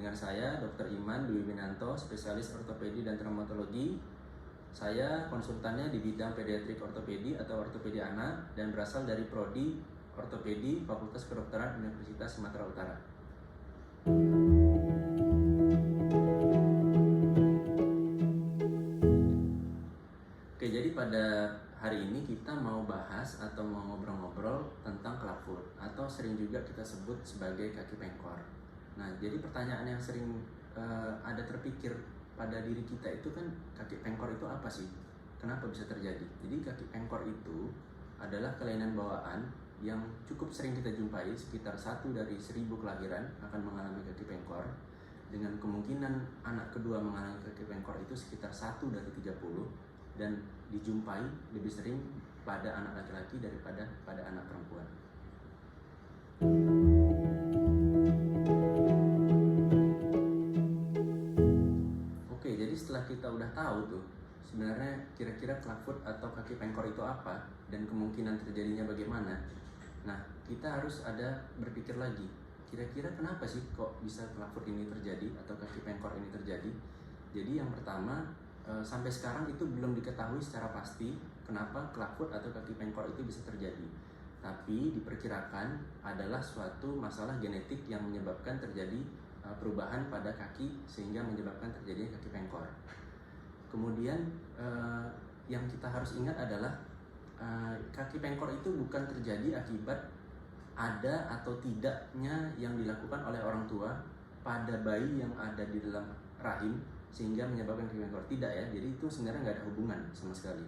dengan saya Dr. Iman Dwi Winanto, spesialis ortopedi dan traumatologi. Saya konsultannya di bidang pediatrik ortopedi atau ortopedi anak dan berasal dari Prodi Ortopedi Fakultas Kedokteran Universitas Sumatera Utara. Oke, jadi pada hari ini kita mau bahas atau mau ngobrol-ngobrol tentang clubfoot atau sering juga kita sebut sebagai kaki pengkor. Nah, jadi pertanyaan yang sering ada terpikir pada diri kita itu kan, kaki pengkor itu apa sih? Kenapa bisa terjadi? Jadi kaki pengkor itu adalah kelainan bawaan yang cukup sering kita jumpai, sekitar 1 dari 1000 kelahiran akan mengalami kaki pengkor, dengan kemungkinan anak kedua mengalami kaki pengkor itu sekitar 1 dari 30, dan dijumpai lebih sering pada anak laki-laki daripada pada anak perempuan. Oke, jadi setelah kita udah tahu tuh sebenarnya kira-kira clubfoot atau kaki pengkor itu apa dan kemungkinan terjadinya bagaimana, nah kita harus ada berpikir lagi, kira-kira kenapa sih kok bisa clubfoot ini terjadi atau kaki pengkor ini terjadi. Jadi yang pertama, sampai sekarang itu belum diketahui secara pasti kenapa clubfoot atau kaki pengkor itu bisa terjadi. Tapi diperkirakan adalah suatu masalah genetik yang menyebabkan terjadi perubahan pada kaki sehingga menyebabkan terjadinya kaki pengkor. Kemudian yang kita harus ingat adalah kaki pengkor itu bukan terjadi akibat ada atau tidaknya yang dilakukan oleh orang tua pada bayi yang ada di dalam rahim sehingga menyebabkan kaki pengkor. Tidak ya, jadi itu sebenarnya nggak ada hubungan sama sekali.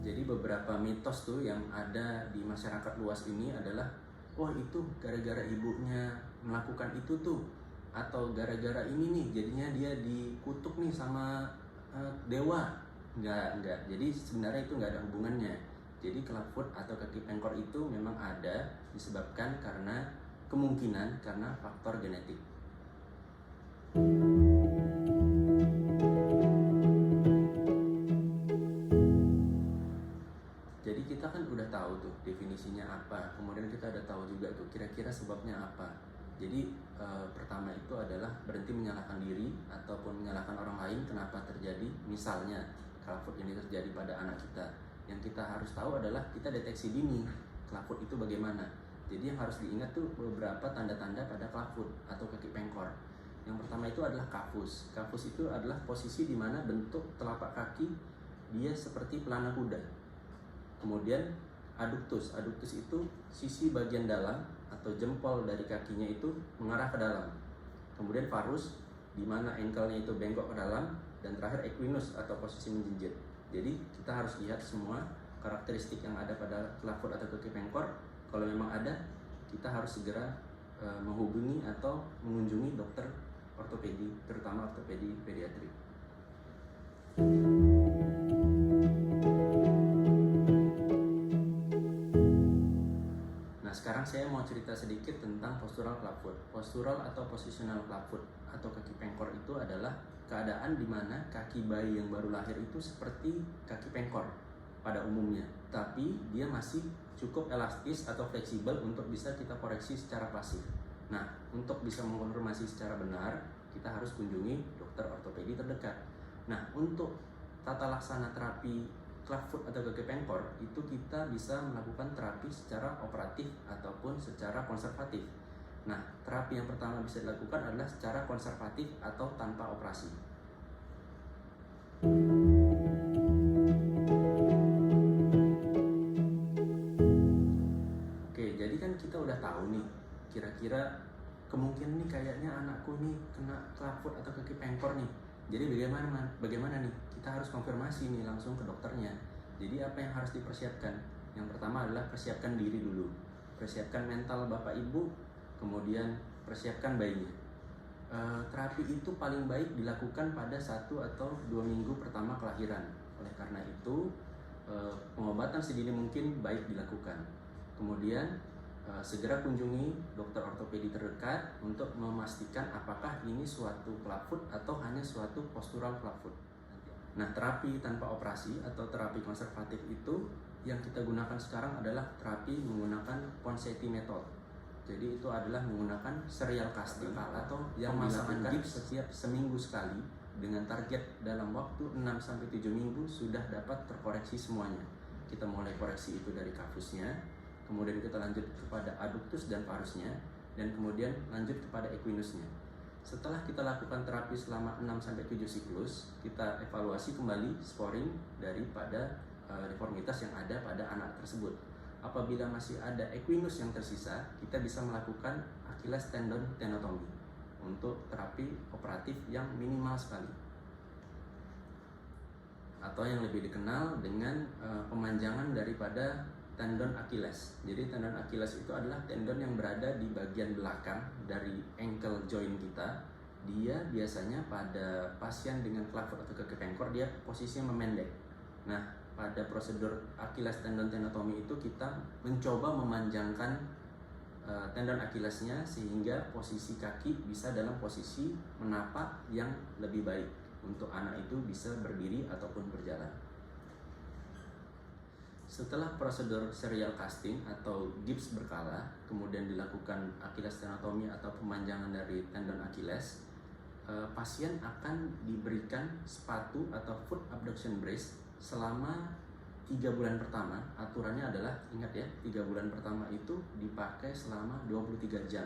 Jadi beberapa mitos tuh yang ada di masyarakat luas ini adalah, wah itu gara-gara ibunya melakukan itu tuh, atau gara-gara ini nih jadinya dia dikutuk nih sama dewa. Enggak. Jadi sebenarnya itu nggak ada hubungannya. Jadi clubfoot atau kaki pengkor itu memang ada disebabkan karena kemungkinan karena faktor genetik. Jadi kita kan udah tahu tuh definisinya apa, kemudian kita udah tahu juga tuh kira-kira sebabnya apa. Jadi pertama itu adalah berhenti menyalahkan diri ataupun menyalahkan orang lain kenapa terjadi. Misalnya clubfoot ini terjadi pada anak kita, yang kita harus tahu adalah kita deteksi dini clubfoot itu bagaimana. Jadi yang harus diingat tuh beberapa tanda-tanda pada clubfoot atau kaki pengkor. Yang pertama itu adalah kafus. Kafus itu adalah posisi di mana bentuk telapak kaki dia seperti pelana kuda. Kemudian aduktus. Aduktus itu sisi bagian dalam atau jempol dari kakinya itu mengarah ke dalam. Kemudian varus, di mana ankle-nya itu bengkok ke dalam, dan terakhir equinus atau posisi menjinjit. Jadi kita harus lihat semua karakteristik yang ada pada clubfoot atau kaki pengkor. Kalau memang ada, kita harus segera menghubungi atau mengunjungi dokter ortopedi, terutama ortopedi pediatrik. Nah, sekarang saya mau cerita sedikit tentang postural clubfoot. Postural atau positional clubfoot atau kaki pengkor itu adalah keadaan di mana kaki bayi yang baru lahir itu seperti kaki pengkor pada umumnya, tapi dia masih cukup elastis atau fleksibel untuk bisa kita koreksi secara pasif. Nah, untuk bisa mengkonfirmasi secara benar, kita harus kunjungi dokter ortopedi terdekat. Nah, untuk tata laksana terapi clubfoot atau kaki pengkor itu kita bisa melakukan terapi secara operatif ataupun secara konservatif. Nah, terapi yang pertama bisa dilakukan adalah secara konservatif atau tanpa operasi. Oke, jadi kan kita udah tahu nih, kira-kira kemungkinan nih kayaknya anakku nih kena clubfoot atau kaki pengkor nih. Jadi bagaimana nih? Kita harus konfirmasi nih langsung ke dokternya. Jadi apa yang harus dipersiapkan? Yang pertama adalah persiapkan diri dulu. Persiapkan mental bapak ibu, kemudian persiapkan bayinya. Terapi itu paling baik dilakukan pada 1 atau 2 minggu pertama kelahiran. Oleh karena itu, pengobatan sedini mungkin baik dilakukan. Kemudian segera kunjungi dokter ortopedi terdekat untuk memastikan apakah ini suatu clubfoot atau hanya suatu postural clubfoot. Nah, terapi tanpa operasi atau terapi konservatif itu yang kita gunakan sekarang adalah terapi menggunakan Ponseti method. Jadi itu adalah menggunakan serial casting atau yang dilakukan gips setiap seminggu sekali dengan target dalam waktu 6-7 minggu sudah dapat terkoreksi semuanya. Kita mulai koreksi itu dari kafusnya, kemudian kita lanjut kepada adductus dan parusnya, dan kemudian lanjut kepada equinusnya. Setelah kita lakukan terapi selama 6-7 siklus, kita evaluasi kembali scoring daripada deformitas yang ada pada anak tersebut. Apabila masih ada equinus yang tersisa, kita bisa melakukan Achilles tendon tenotomy untuk terapi operatif yang minimal sekali, atau yang lebih dikenal dengan pemanjangan daripada tendon Achilles. Jadi tendon Achilles itu adalah tendon yang berada di bagian belakang dari ankle joint kita. Dia biasanya pada pasien dengan clubfoot atau kaki pengkor dia posisinya memendek. Nah, pada prosedur Achilles tendon tenotomy itu kita mencoba memanjangkan tendon Achillesnya sehingga posisi kaki bisa dalam posisi menapak yang lebih baik untuk anak itu bisa berdiri ataupun berjalan. Setelah prosedur serial casting atau gips berkala, kemudian dilakukan Achilles tenotomy atau pemanjangan dari tendon Achilles, pasien akan diberikan sepatu atau foot abduction brace selama 3 bulan pertama. Aturannya adalah, ingat ya, 3 bulan pertama itu dipakai selama 23 jam.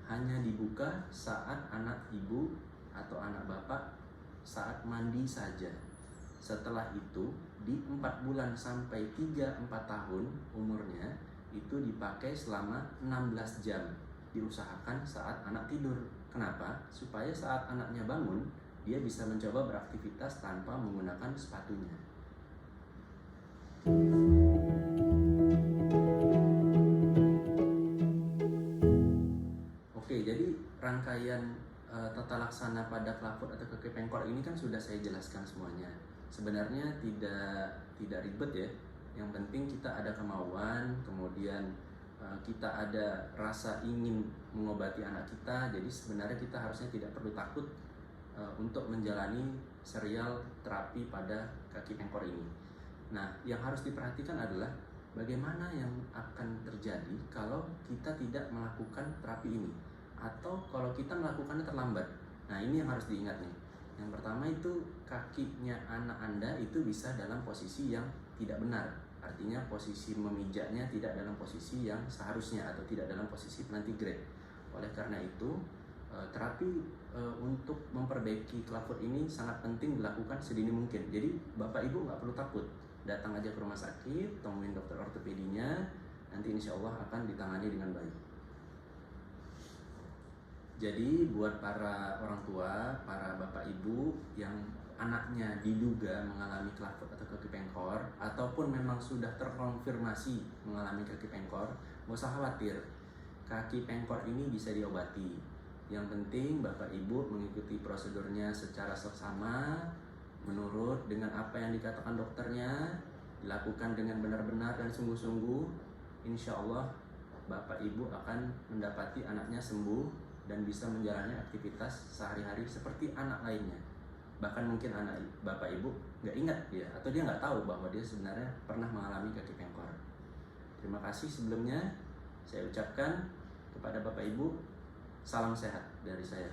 Hanya dibuka saat anak ibu atau anak bapak saat mandi saja. Setelah itu di 4 bulan sampai 3-4 tahun umurnya itu dipakai selama 16 jam. Diusahakan saat anak tidur. Kenapa? Supaya saat anaknya bangun dia bisa mencoba beraktivitas tanpa menggunakan sepatunya. Oke, jadi rangkaian tata laksana pada clubfoot atau kaki pengkor ini kan sudah saya jelaskan semuanya. Sebenarnya tidak ribet ya. Yang penting kita ada kemauan, kemudian kita ada rasa ingin mengobati anak kita. Jadi sebenarnya kita harusnya tidak perlu takut untuk menjalani serial terapi pada kaki pengkor ini. Nah, yang harus diperhatikan adalah bagaimana yang akan terjadi kalau kita tidak melakukan terapi ini, atau kalau kita melakukannya terlambat. Nah, ini yang harus diingat nih. Yang pertama itu kakinya anak Anda itu bisa dalam posisi yang tidak benar. Artinya posisi memijaknya tidak dalam posisi yang seharusnya atau tidak dalam posisi plantigrade. Oleh karena itu, terapi untuk memperbaiki clubfoot ini sangat penting dilakukan sedini mungkin. Jadi Bapak Ibu nggak perlu takut. Datang aja ke rumah sakit, temuin dokter ortopedinya, nanti insya Allah akan ditangani dengan baik. Jadi buat para orang tua, para bapak ibu yang anaknya diduga mengalami clubfoot atau kaki pengkor, ataupun memang sudah terkonfirmasi mengalami kaki pengkor, nggak usah khawatir. Kaki pengkor ini bisa diobati. Yang penting bapak ibu mengikuti prosedurnya secara seksama, menurut dengan apa yang dikatakan dokternya, dilakukan dengan benar-benar dan sungguh-sungguh. Insya Allah bapak ibu akan mendapati anaknya sembuh dan bisa menjalani aktivitas sehari-hari seperti anak lainnya. Bahkan mungkin anak bapak ibu nggak ingat dia, atau dia nggak tahu bahwa dia sebenarnya pernah mengalami kaki pengkor. Terima kasih sebelumnya saya ucapkan kepada bapak ibu, salam sehat dari saya.